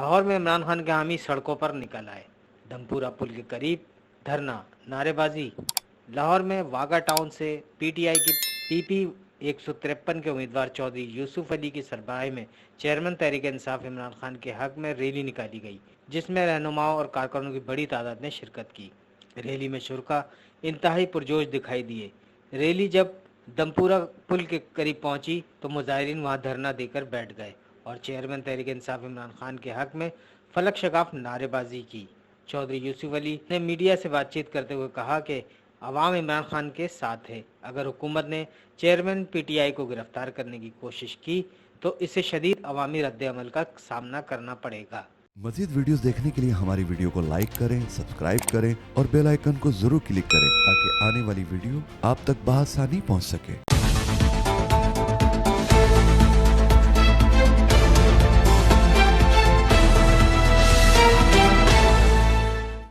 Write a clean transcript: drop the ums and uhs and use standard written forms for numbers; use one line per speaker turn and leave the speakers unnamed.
लाहौर में इमरान खान के हामी सड़कों पर निकल आए। दमपुरा पुल के करीब धरना, नारेबाजी। लाहौर में वागा टाउन से पीटीआई की पीपी 153 के उम्मीदवार चौधरी यूसुफ अली की सरबराही में चेयरमैन तहरीक इंसाफ इमरान खान के हक में रैली निकाली गई, जिसमें रहनुमाओं और कारकुनों की बड़ी तादाद ने शिरकत की। रैली में शुरका इंतहाई पुरजोश दिखाई दिए। रैली जब दमपुरा पुल के करीब पहुंची तो मुजाहिरीन वहां धरना देकर बैठ गए और चेयरमैन तहरीक इंसाफ इमरान खान के हक में फलक शगाफ नारेबाजी की। चौधरी यूसुफ अली ने मीडिया से बातचीत करते हुए कहा कि अवाम इमरान खान के साथ है। अगर हुकूमत ने चेयरमैन पीटीआई को गिरफ्तार करने की कोशिश की तो इसे शदीद अवामी रद्द-ए-अमल का सामना करना पड़ेगा।
मजीद वीडियोस देखने के लिए हमारी वीडियो को लाइक करें, सब्सक्राइब करें और बेल आइकन को जरूर क्लिक करें ताकि आने वाली वीडियो आप तक बआसानी पहुंच सके।